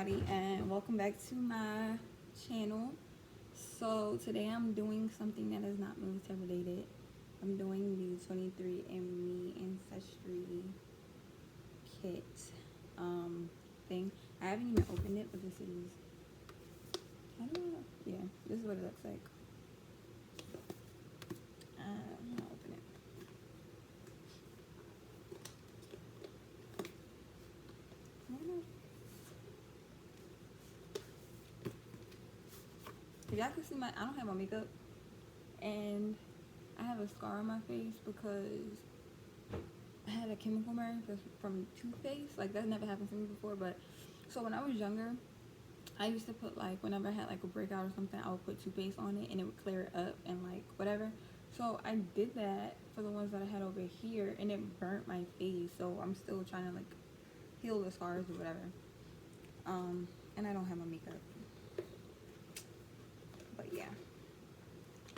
everybody, and welcome back to my channel. So today I'm doing something that is not military related. I'm doing the 23andMe Ancestry kit thing. I haven't even opened it, but this is, I don't know, yeah, this is what it looks like. I'm gonna open it. If y'all can see I don't have my makeup, and I have a scar on my face because I had a chemical burn from toothpaste. Like, that never happened to me before. But so when I was younger, I used to put, like, whenever I had like a breakout or something, I would put toothpaste on it and it would clear it up and like whatever. So I did that for the ones that I had over here, and it burnt my face. So I'm still trying to like heal the scars or whatever. And I don't have my makeup, but yeah.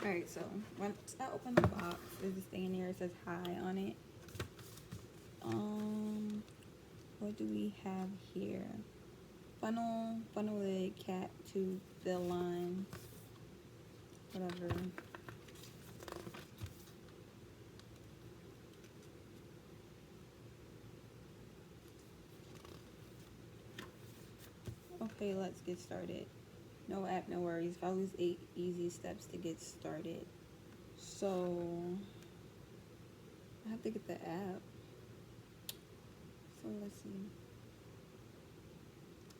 Alright, so once I open the box, there's this thing in there. It says hi on it. What do we have here? Funnel lid, cap, tube, fill line, whatever. Okay, let's get started. No app, no worries. Follow 8 easy steps to get started. So I have to get the app. So let's see.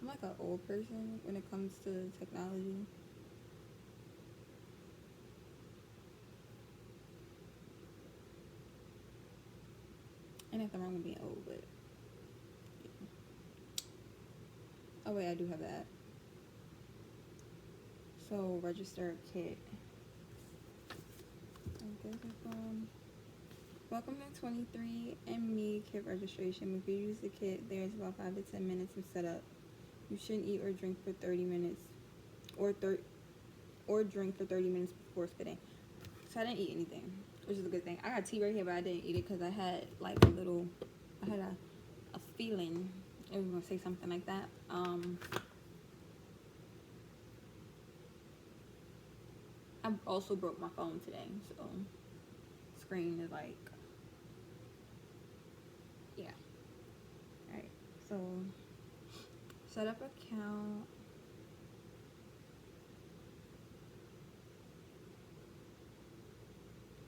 I'm like an old person when it comes to technology. And nothing wrong with being old, but yeah. Oh wait, I do have that. So register a kit. Welcome to 23andMe kit registration. If you use the kit, there's about 5 to 10 minutes of setup. You shouldn't eat or drink for 30 minutes, or drink for 30 minutes before spitting. So I didn't eat anything, which is a good thing. I got tea right here, but I didn't eat it because I had like I had a feeling I was gonna say something like that. I also broke my phone today, so screen is like, yeah. Alright, so set up account.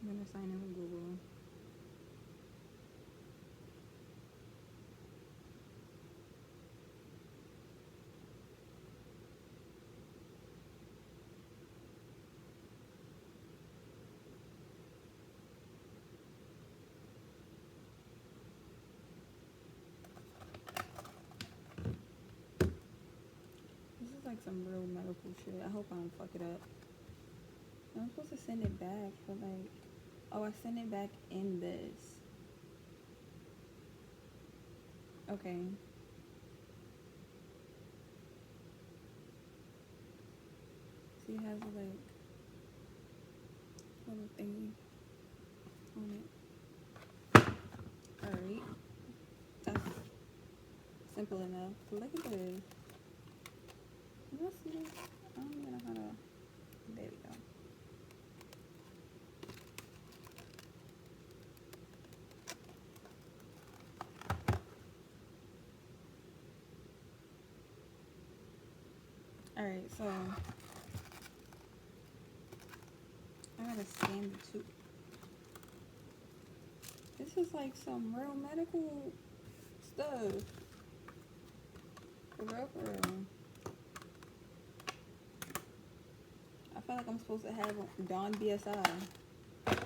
I'm gonna sign in with Google. This is like some real medical shit. I hope I don't fuck it up. I'm supposed to send it back for like, oh, I sent it back in this. Okay. See, it has a like little thingy on it. Alright. That's simple enough. Look at this. Can you see this? I don't even know how to. There we go. Alright, so I gotta scan the tube. This is like some real medical stuff. For real, for real. I feel like I'm supposed to have Dawn BSI. I'm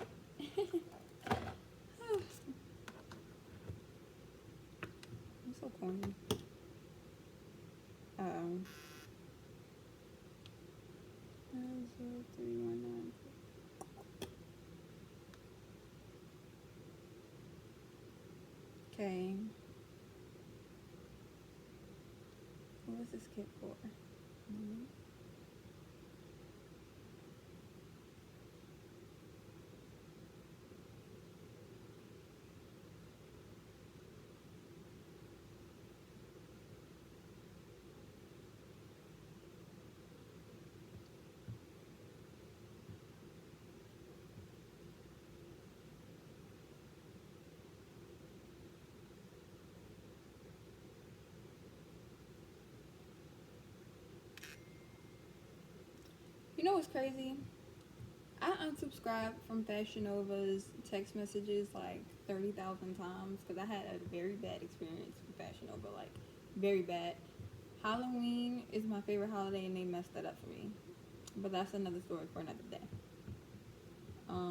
so corny. 90319. Okay. What was this kit for? You know what's crazy? I unsubscribed from Fashion Nova's text messages like 30,000 times because I had a very bad experience with Fashion Nova, like very bad. Halloween is my favorite holiday and they messed that up for me. But that's another story for another day. Okay.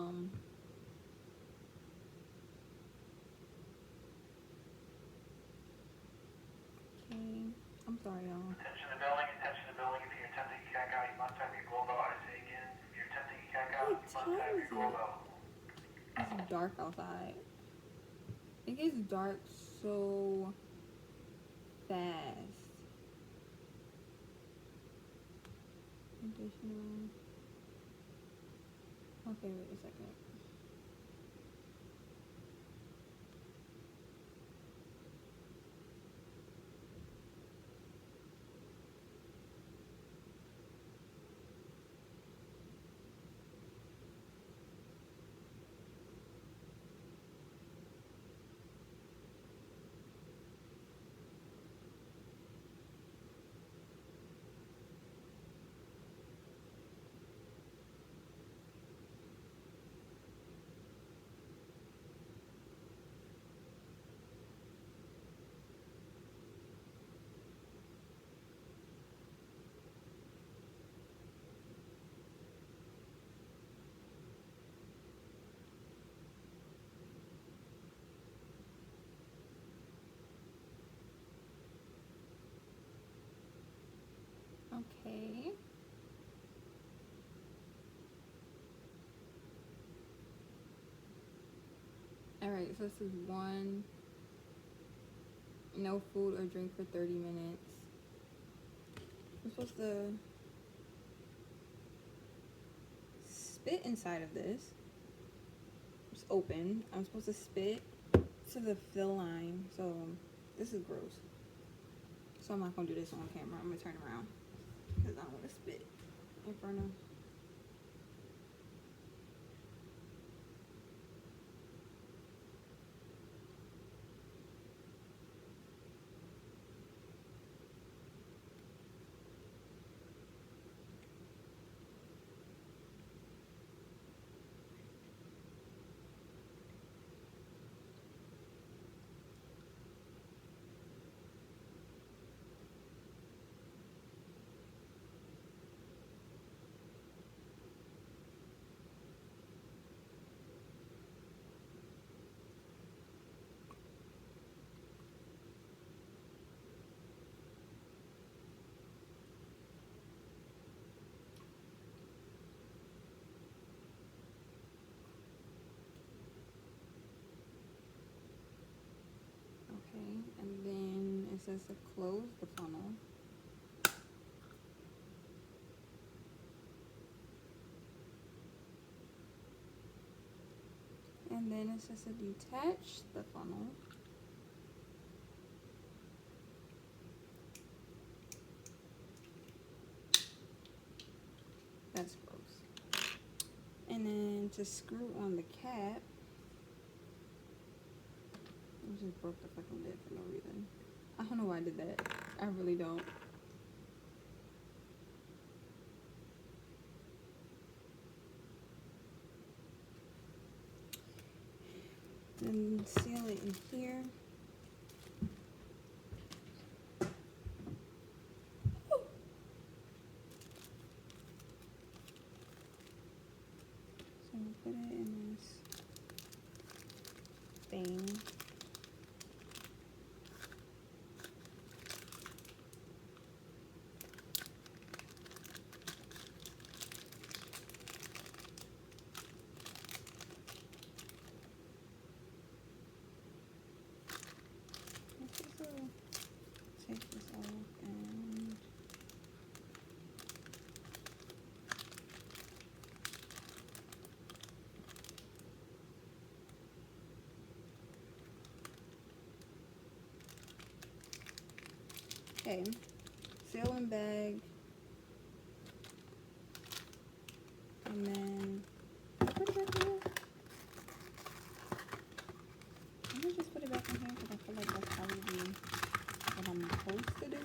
I'm sorry, y'all. Attention to building, attention to building. If you're attempting to cack out, you must have your globe out. I say again, if you're attempting to cack out, you must have your globe out. It's dark outside. It gets dark so fast. Additional. Okay, wait a second. Okay. Alright, so this is one. No food or drink for 30 minutes. I'm supposed to spit inside of this. It's open. I'm supposed to spit to the fill line. So this is gross. So I'm not gonna do this on camera. I'm gonna turn around because I don't want to spit in front of. Okay, and then it says to close the funnel. And then it says to detach the funnel. That's gross. And then to screw on the cap, I just broke the fucking lid for no reason. I don't know why I did that. I really don't. Then seal it in here. So put it in this thing. Take this off and okay, seal and bag, and then put it back in here. I'm gonna just put it back in here because I feel like that's probably what I'm supposed to do.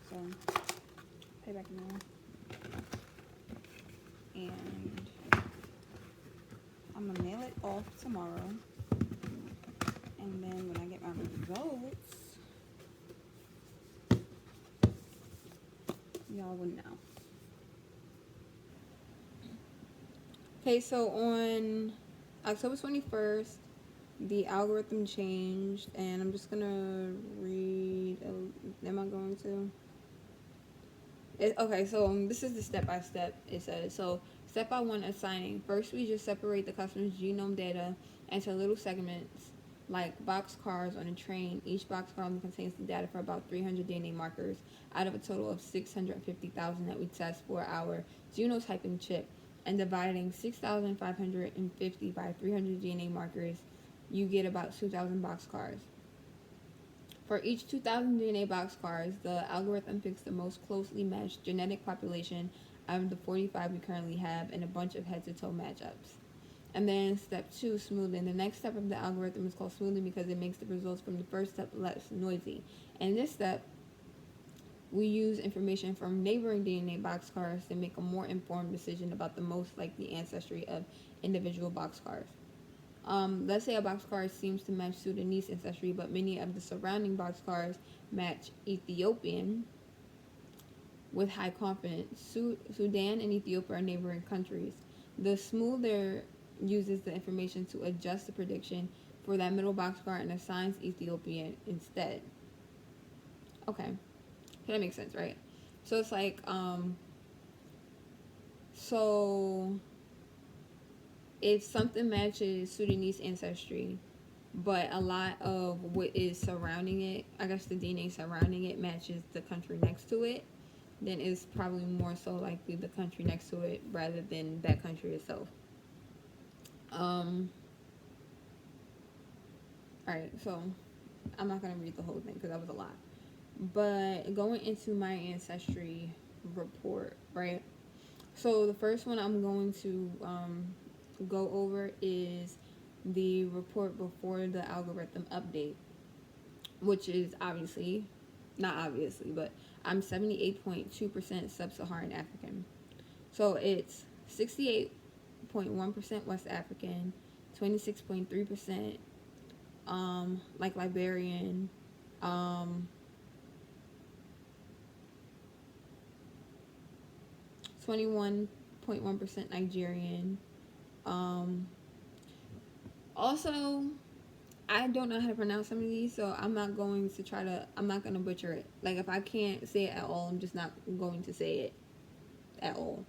So, put it back in there. tomorrow. And then when I get my results, y'all will know. Okay, so on October 21st, the algorithm changed, and I'm just gonna read. Am I going to? Okay, so this is the step-by-step. It says, so step by one, assigning. First, we just separate the customer's genome data into little segments, like boxcars on a train. Each boxcar contains the data for about 300 DNA markers out of a total of 650,000 that we test for our genotyping chip. And dividing 6,550 by 300 DNA markers, you get about 2,000 boxcars. For each 2,000 DNA boxcars, the algorithm picks the most closely matched genetic population out of the 45 we currently have and a bunch of head-to-toe matchups. And then step 2, smoothing. The next step of the algorithm is called smoothing because it makes the results from the first step less noisy. And in this step, we use information from neighboring DNA boxcars to make a more informed decision about the most likely ancestry of individual boxcars. Let's say a boxcar seems to match Sudanese ancestry, but many of the surrounding boxcars match Ethiopian with high confidence. Sudan and Ethiopia are neighboring countries. The smoother uses the information to adjust the prediction for that middle boxcar and assigns Ethiopian instead. Okay, that makes sense, right? So it's like, so if something matches Sudanese ancestry, but a lot of what is surrounding it, I guess the DNA surrounding it matches the country next to it, then it's probably more so likely the country next to it rather than that country itself. Alright, so I'm not going to read the whole thing because that was a lot. But going into my ancestry report, right? So the first one I'm going to go over is the report before the algorithm update, which is obviously, not obviously, but I'm 78.2% sub-Saharan African. So it's 68.1% West African, 26.3% like Liberian, 21.1% Nigerian. Also, I don't know how to pronounce some of these, so I'm not going to butcher it. Like, if I can't say it at all, I'm just not going to say it at all.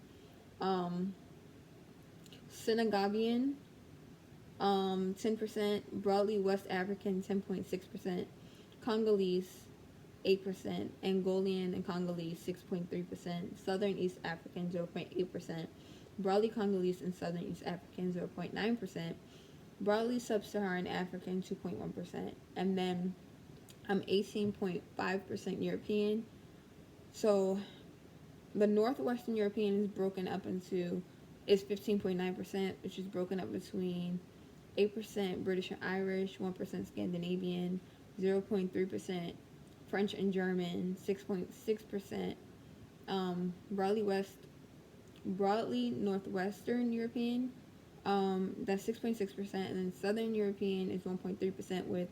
Senegabian, 10%, broadly West African, 10.6%, Congolese, 8%, Angolian and Congolese, 6.3%, Southern East African, 0.8%, broadly Congolese and Southern East African, 0.9%, broadly Sub-Saharan African, 2.1%, and then I'm 18.5% European. So the Northwestern European is broken up into, is 15.9%, which is broken up between 8% British and Irish, 1% Scandinavian, 0.3% French and German, 6.6%, broadly Northwestern European, that's 6.6%, and then Southern European is 1.3%, with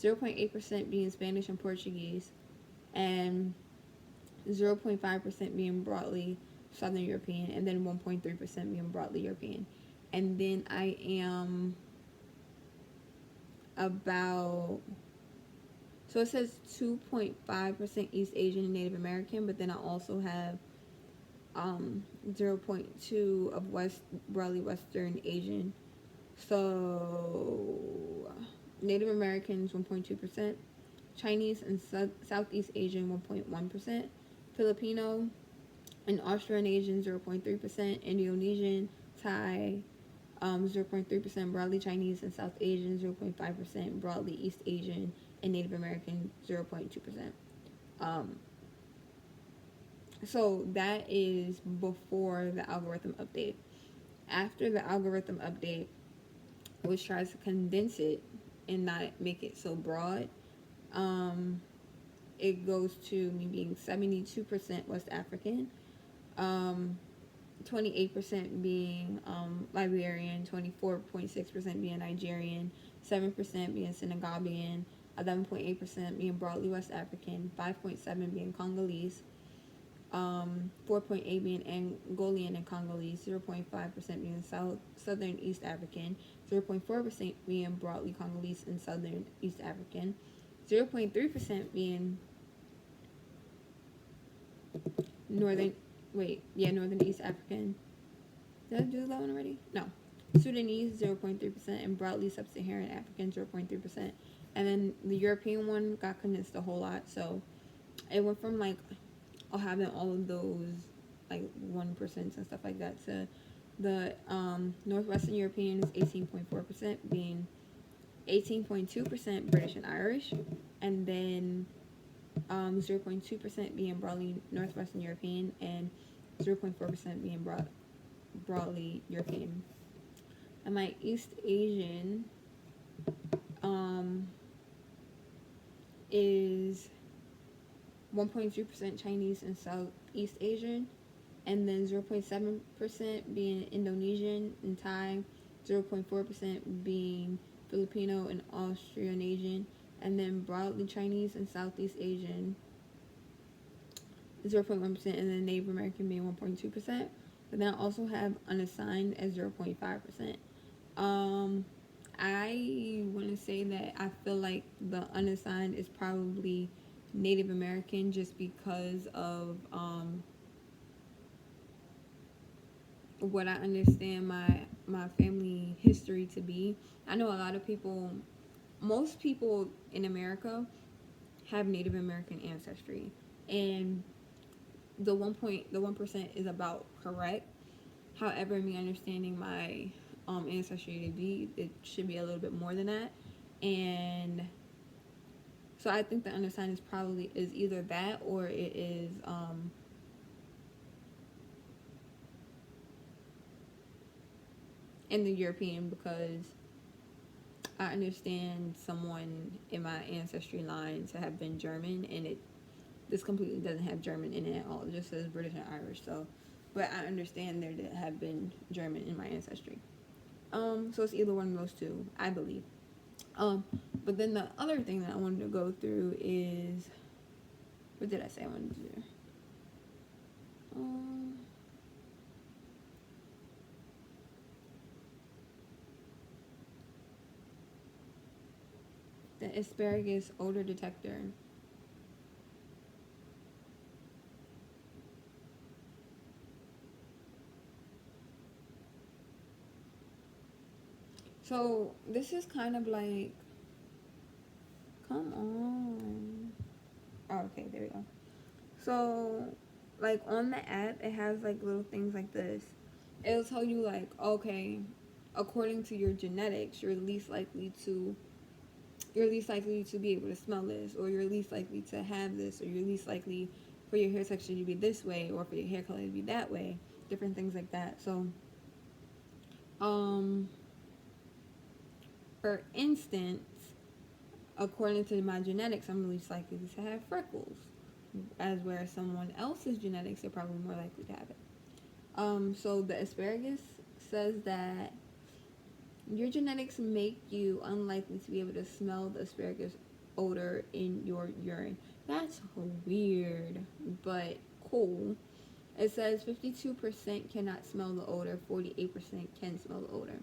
0.8% being Spanish and Portuguese, and 0.5% being broadly Southern European, and then 1.3% being broadly European. And then I am about, so it says 2.5% East Asian and Native American, but then I also have 0.2 of broadly Western Asian. So Native Americans 1.2%, Chinese and Southeast Asian 1.1%, Filipino and Austronesian 0.3%, Indonesian, Thai 0.3%, broadly Chinese and South Asian 0.5%, broadly East Asian and Native American 0.2%. So that is before the algorithm update. After the algorithm update, which tries to condense it and not make it so broad, it goes to me being 72% West African, 28% being Liberian, 24.6% being Nigerian, 7% being Senegambian, 11.8% being broadly West African, 5.7% being Congolese, 4.8% being Angolan and Congolese, 0.5% being Southern East African, 0.4% being broadly Congolese and Southern East African, 0.3% being Northern East African. Did I do that one already? No. Sudanese, 0.3%, and broadly Sub-Saharan African, 0.3%. And then the European one got condensed a whole lot, so it went from like having all of those like 1% and stuff like that to the Northwestern Europeans, 18.4%, being 18.2% British and Irish, and then 0.2% being broadly Northwestern European, and 0.4% being broadly European. And my East Asian is 1.2% Chinese and Southeast Asian, and then 0.7% being Indonesian and Thai, 0.4% being Filipino and Austronesian, and then broadly Chinese and Southeast Asian, 0.1%, and then Native American being 1.2%. But then I also have unassigned as 0.5%. I want to say that I feel like the unassigned is probably Native American, just because of what I understand my family history to be. I know a lot of people, most people in America have Native American ancestry, and the 1% is about correct. However, me understanding my ancestry to be, it should be a little bit more than that. And so I think the unassigned is either that, or it is in the European, because I understand someone in my ancestry line to have been German, and this completely doesn't have German in it at all. It just says British and Irish. So, but I understand there to have been German in my ancestry. So it's either one of those two, I believe. But then the other thing that I wanted to go through is, what did I say I wanted to do? The asparagus odor detector. So this is kind of like, come on. Oh, okay, there we go. So, like on the app, it has like little things like this. It'll tell you like, okay, according to your genetics, you're least likely to be able to smell this, or you're least likely to have this, or you're least likely for your hair texture to be this way, or for your hair color to be that way, different things like that. So, for instance, according to my genetics, I'm least likely to have freckles, as where someone else's genetics, they're probably more likely to have it. So the asparagus says that your genetics make you unlikely to be able to smell the asparagus odor in your urine. That's weird, but cool. It says 52% cannot smell the odor, 48% can smell the odor.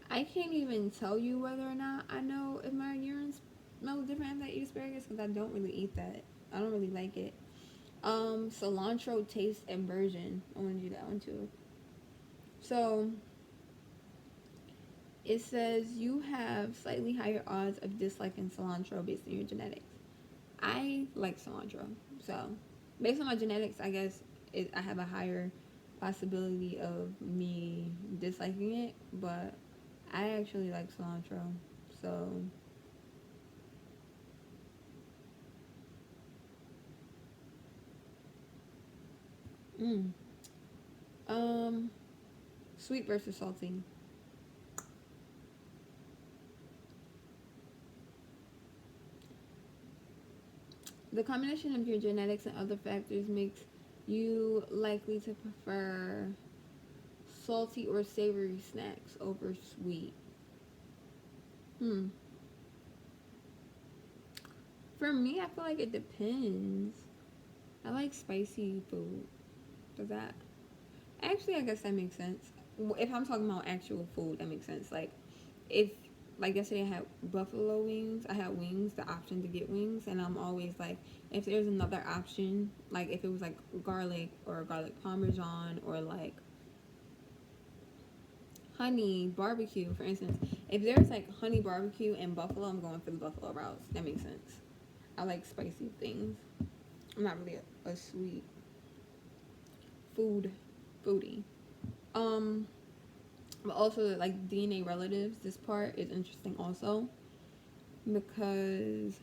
I can't even tell you whether or not I know if my urine smells different after I eat asparagus, because I don't really eat that. I don't really like it. Cilantro taste and version. I want to do that one too. So it says you have slightly higher odds of disliking cilantro based on your genetics. I like cilantro, so based on my genetics, I guess I have a higher possibility of me disliking it, but I actually like cilantro, so sweet versus salty. The combination of your genetics and other factors makes you likely to prefer salty or savory snacks over sweet. For me, I feel like it depends. I like spicy food. Does that? Actually, I guess that makes sense. If I'm talking about actual food, that makes sense. Like, if, like yesterday I had buffalo wings, I had wings, the option to get wings, and I'm always like, if there's another option, like if it was like garlic or garlic parmesan or like honey barbecue, for instance, if there's like honey barbecue and buffalo, I'm going for the buffalo routes. That makes sense. I like spicy things. I'm not really a sweet foodie. Um, but also like DNA relatives. This part is interesting also because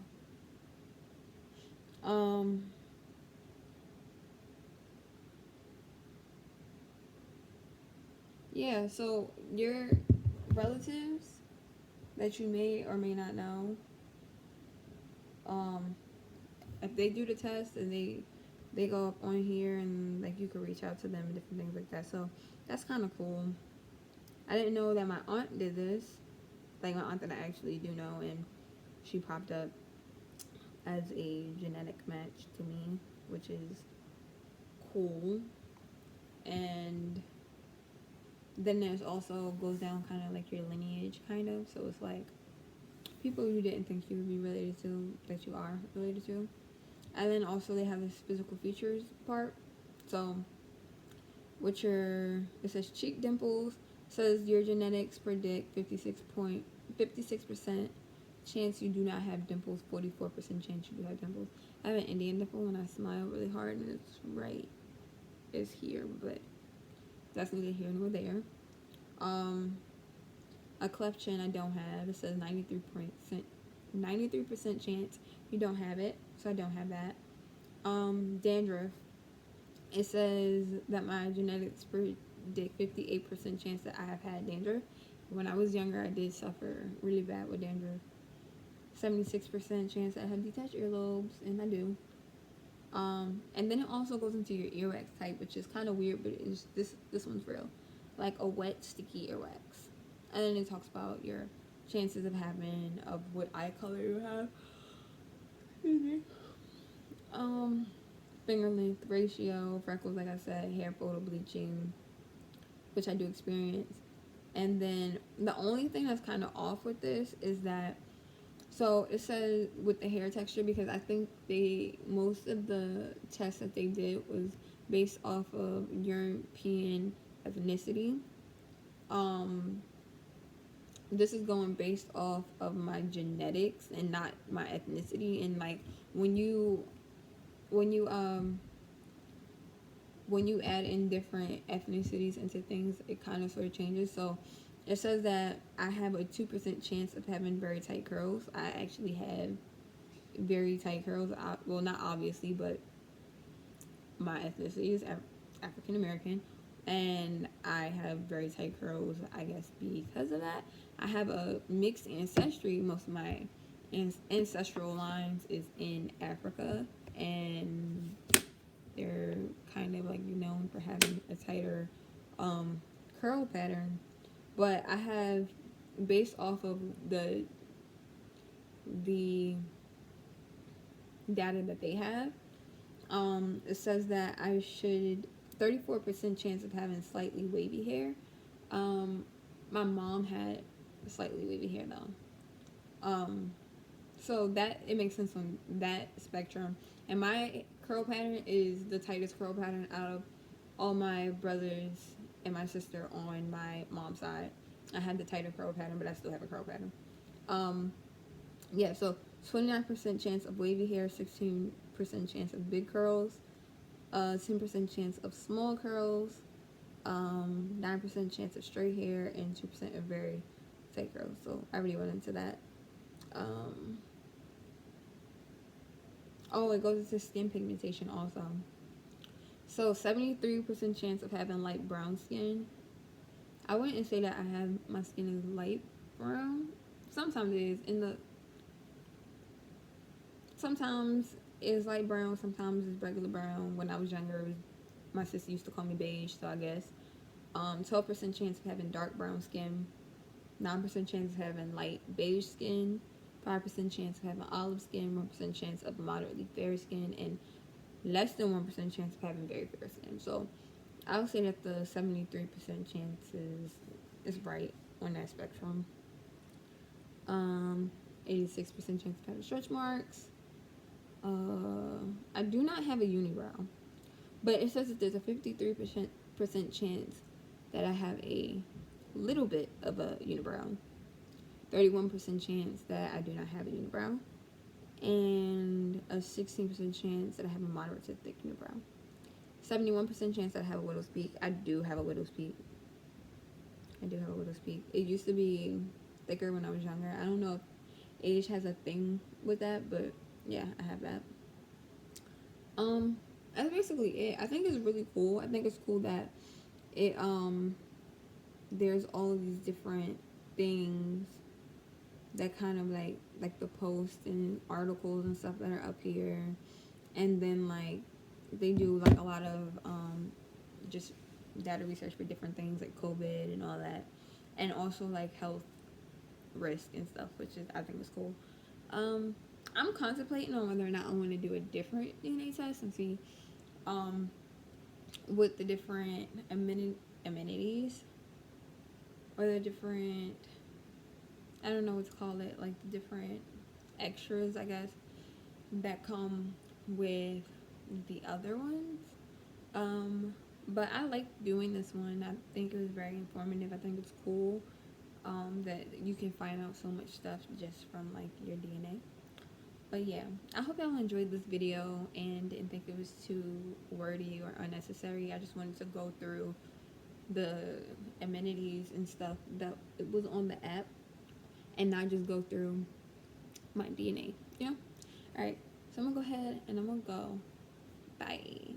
yeah. So your relatives that you may or may not know, um, if they do the test and they go up on here and like you can reach out to them and different things like that. So that's kind of cool. I didn't know that my aunt did this. Like my aunt that I actually do know, and she popped up as a genetic match to me, which is cool. And then there's also goes down kind of like your lineage, kind of. So it's like people you didn't think you would be related to that you are related to. And then also they have this physical features part. So with your, it says cheek dimples, says your genetics predict 56% chance you do not have dimples, 44% chance you do have dimples. I have an Indian dimple when I smile really hard and it's here, but that's neither here nor there. A cleft chin I don't have. It says 93% chance you don't have it, so I don't have that. Dandruff. It says that my genetics predict 58% chance that I have had dandruff. When I was younger, I did suffer really bad with dandruff. 76% chance I have detached earlobes, and I do. And then it also goes into your earwax type, which is kind of weird, but it's this one's real, like a wet, sticky earwax. And then it talks about your chances of having of what eye color you have. Finger length ratio, freckles, like I said, hair photo bleaching, which I do experience. And then the only thing that's kind of off with this is that, so it says with the hair texture, because I think most of the tests that they did was based off of European ethnicity. This is going based off of my genetics and not my ethnicity. And like when you add in different ethnicities into things, it kind of sort of changes. So it says that I have a 2% chance of having very tight curls. I actually have very tight curls. Well, not obviously, but my ethnicity is African American, and I have very tight curls, I guess, because of that. I have a mixed ancestry. Most of my ancestral lines is in Africa, and they're kind of like known for having a tighter curl pattern. But I have, based off of the data that they have, it says that I should 34% chance of having slightly wavy hair. My mom had slightly wavy hair though. So that it makes sense on that spectrum. And my curl pattern is the tightest curl pattern out of all my brothers and my sister on my mom's side. I had the tighter curl pattern, but I still have a curl pattern. Yeah, so 29% chance of wavy hair, 16% chance of big curls, 10% chance of small curls, 9% chance of straight hair, and 2% of very tight curls. So I already went into that. Oh, it goes into skin pigmentation also. So 73% chance of having light brown skin. I wouldn't say that I have my skin is light brown. Sometimes it is. Sometimes is light brown. Sometimes it's regular brown. When I was younger, it was, my sister used to call me beige, so I guess. 12% chance of having dark brown skin, 9% chance of having light beige skin, 5% chance of having olive skin, 1% chance of moderately fair skin, and less than 1% chance of having very fair skin. So I would say that the 73% chance is right on that spectrum. 86% chance of having stretch marks. I do not have a unibrow, but it says that there's a 53% chance that I have a little bit of a unibrow, 31% chance that I do not have a unibrow, and a 16% chance that I have a moderate to thick unibrow. 71% chance that I have a widow's peak. I do have a widow's peak. It used to be thicker when I was younger. I don't know if age has a thing with that, but yeah, I have that. That's basically it. I think it's really cool. I think it's cool that it there's all of these different things that kind of like the posts and articles and stuff that are up here, and then like they do like a lot of just data research for different things like COVID and all that, and also like health risk and stuff, which is I think is cool. I'm contemplating on whether or not I want to do a different DNA test and see with the different amenities or the different, I don't know what to call it, like the different extras, I guess, that come with the other ones. But I like doing this one. I think it was very informative. I think it's cool that you can find out so much stuff just from like your DNA. But yeah, I hope y'all enjoyed this video and didn't think it was too wordy or unnecessary. I just wanted to go through the amenities and stuff that it was on the app and not just go through my DNA, you know? Alright, so I'm gonna go ahead and I'm gonna go. Bye.